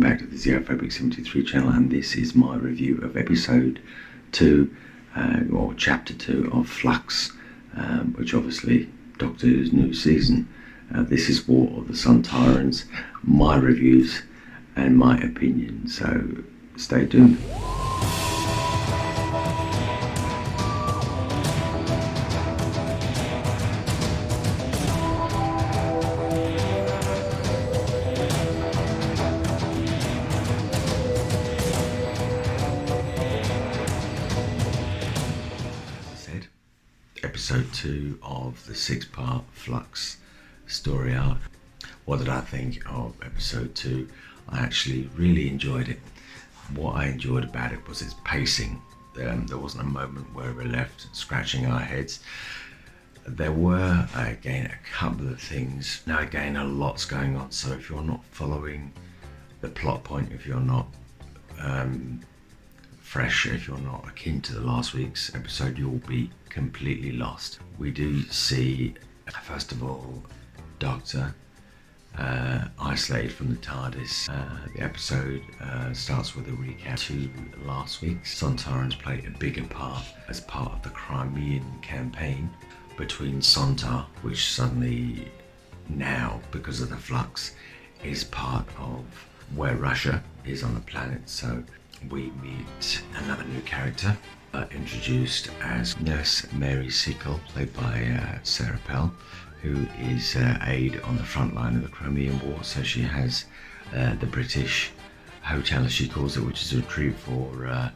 back to the AA VFX 73 channel, and this is my review of episode 2, or chapter 2 of Flux, which obviously Doctor Who's new season. This is War of the Sontarans, my reviews and my opinion, so stay tuned. Episode 2 of the 6-part Flux story arc. What did I think of episode 2? I actually really enjoyed it. What I enjoyed about it was its pacing. There wasn't a moment where we're left scratching our heads. There were, again, a couple of things. Now again, a lot's going on, so if you're not following the plot point, if you're not fresh, if you're not akin to the last week's episode, you'll be completely lost. We do see, first of all, Doctor isolated from the TARDIS. The episode starts with a recap to last week. Sontarans played a bigger part as part of the Crimean campaign between Sontar, which suddenly now, because of the Flux, is part of where Russia is on the planet. So we meet another new character, introduced as Nurse Mary Seacole, played by Sarah Pell, who is aide on the front line of the Crimean War. So she has the British hotel, as she calls it, which is a retreat for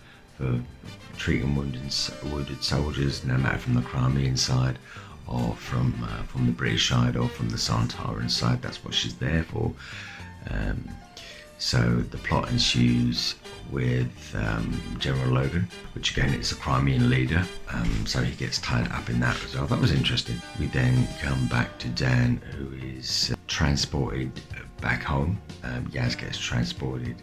treating wounded soldiers, no matter from the Crimean side or from the British side or from the Sontaran side. That's what she's there for. So the plot ensues with General Logan, which again is a Crimean leader, so he gets tied up in that as well. That was interesting. We then come back to Dan, who is transported back home. Yaz gets transported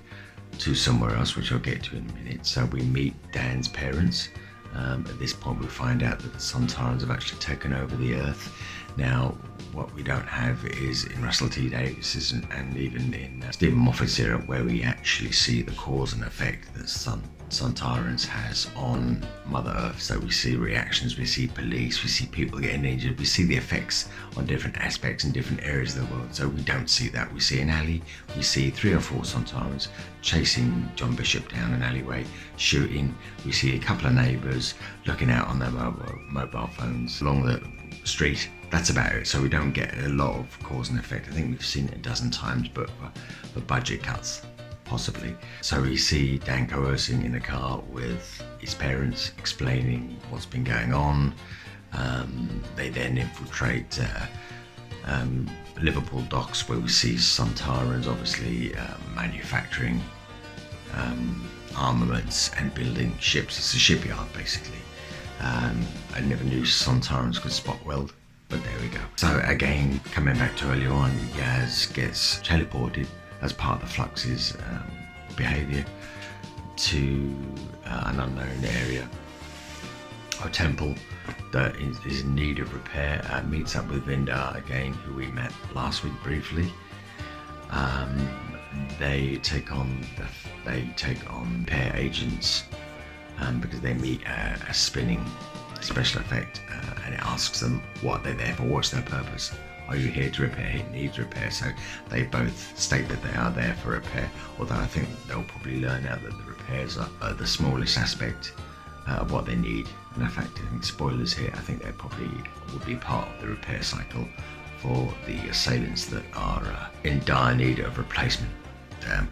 to somewhere else, which I'll get to in a minute. So we meet Dan's parents. At this point we find out that the Sontarans have actually taken over the Earth. Now, what we don't have is in Russell T Davies and even in Stephen Moffat's era, where we actually see the cause and effect that Sontarans has on Mother Earth. So we see reactions, we see police, we see people getting injured, we see the effects on different aspects in different areas of the world. So we don't see that. We see an alley, we see 3 or 4 Sontarans chasing John Bishop down an alleyway, shooting. We see a couple of neighbours looking out on their mobile phones along the street. That's about it. So we don't get a lot of cause and effect. I think we've seen it a dozen times, but for budget cuts, possibly. So we see Dan coercing in a car with his parents, explaining what's been going on. They then infiltrate Liverpool docks, where we see Sontarans obviously manufacturing armaments and building ships. It's a shipyard, basically. I never knew Sontarans could spot weld, but there we go. So again, coming back to earlier on, Yaz gets teleported as part of the Flux's behaviour to an unknown area, a temple that is in need of repair. Meets up with Vindar again, who we met last week briefly. They take on pair agents because they meet a spinning special effect, and it asks them what they're there for, what's their purpose. Are you here to repair? It needs repair. So they both state that they are there for repair, although I think they'll probably learn out that the repairs are the smallest aspect of what they need. And in fact, I think spoilers here, I think they probably will be part of the repair cycle for the assailants that are in dire need of replacement.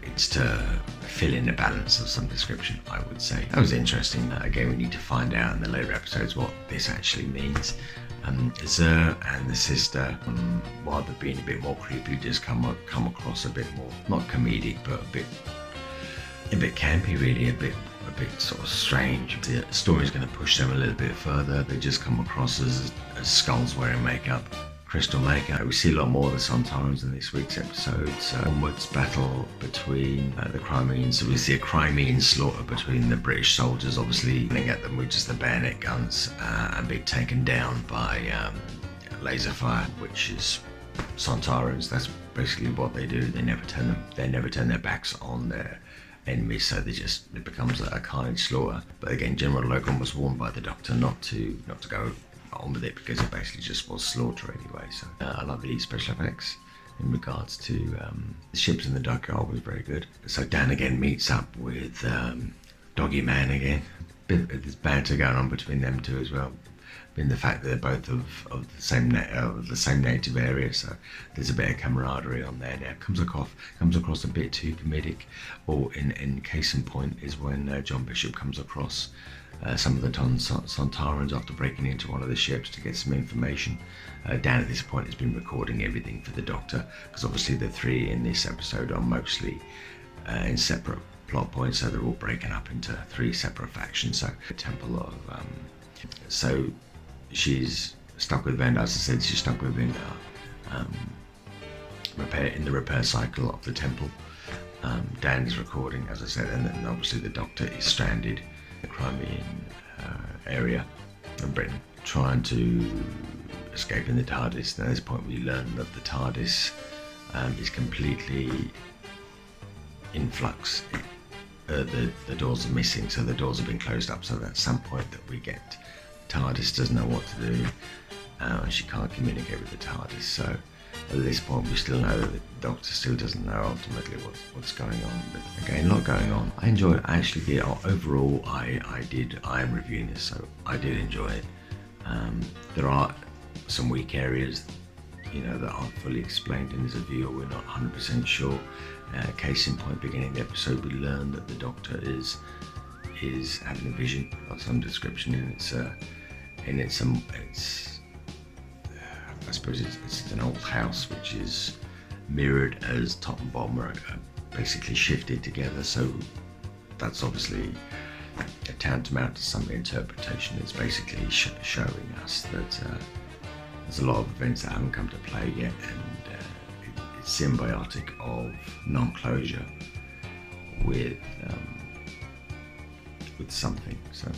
It's to fill in a balance of some description, I would say. That was interesting. Again, we need to find out in the later episodes what this actually means. Zer and the sister, while they're being a bit more creepy, just come across a bit more, not comedic, but a bit campy, really, a bit sort of strange. The story's going to push them a little bit further. They just come across as skulls wearing makeup. Crystal makeup. We see a lot more of the Sontarans in this week's episode. So onwards battle between the Crimeans. So we see a Crimean slaughter between the British soldiers, obviously running at them with just the bayonet guns, and being taken down by laser fire, which is Sontarans. That's basically what they do. They never turn their backs on their enemies, so it becomes a carnage slaughter. But again, General Logan was warned by the Doctor not to go on with it, because it basically just was slaughter anyway. So I love the special effects in regards to the ships in the dockyard was very good. So Dan again meets up with Doggy Man again. There's banter going on between them two as well, in the fact that they're both of the same native area, so there's a bit of camaraderie on there. Now comes across a bit too comedic, or in case in point is when John Bishop comes across some of the Sontarans after breaking into one of the ships to get some information. Dan at this point has been recording everything for the Doctor, because obviously the three in this episode are mostly in separate plot points, so they're all breaking up into three separate factions. So the Temple of so she's stuck with Vendar. As I said, she's stuck with Vendar in the repair cycle of the temple. Dan is recording, as I said, and then obviously the Doctor is stranded in the Crimean area of Britain, trying to escape in the TARDIS. And at this point we learn that the TARDIS is completely in flux. The doors are missing, so the doors have been closed up, so at some point that we get TARDIS doesn't know what to do, she can't communicate with the TARDIS. So at this point we still know that the Doctor still doesn't know ultimately what's going on. But again, a lot going on. I enjoyed it. I actually did. Overall, I am reviewing this, so I did enjoy it. There are some weak areas, that aren't fully explained in this review. We're not 100% sure. Case in point, beginning of the episode, we learn that the Doctor is having a vision of some description, and I suppose it's an old house which is mirrored as top and bottom are basically shifted together. So that's obviously a tantamount to some interpretation. It's basically showing us that there's a lot of events that haven't come to play yet, and it's symbiotic of non-closure with something. So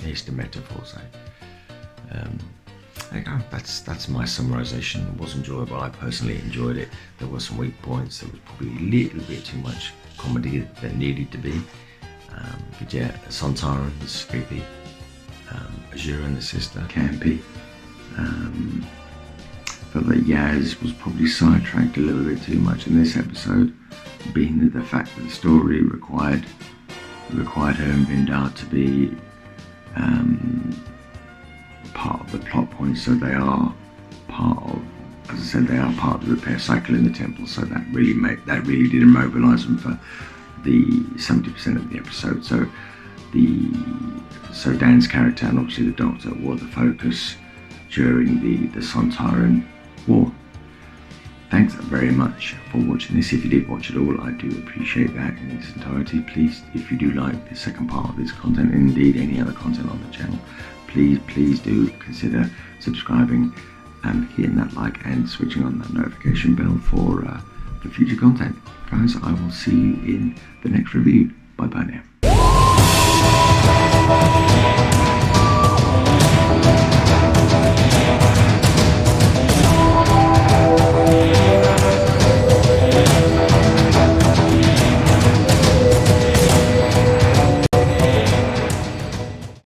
here's the metaphor. So that's my summarization. It was enjoyable. I personally enjoyed it. There were some weak points. There was probably a little bit too much comedy that needed to be. But yeah, Sontarans, creepy. Azura and the sister, campy. Felt that Yaz was probably sidetracked a little bit too much in this episode, being the fact that the story required her and Vindar to be part of the plot point. So they are part of, as I said, they are part of the repair cycle in the temple. So that really did immobilise them for the 70% of the episode. So Dan's character and obviously the Doctor were the focus during the Sontaran War. Thanks very much for watching this. If you did watch it all, I do appreciate that in its entirety. Please, if you do like the second part of this content, and indeed any other content on the channel, please do consider subscribing and hitting that like and switching on that notification bell for future content. Guys, I will see you in the next review. Bye bye now.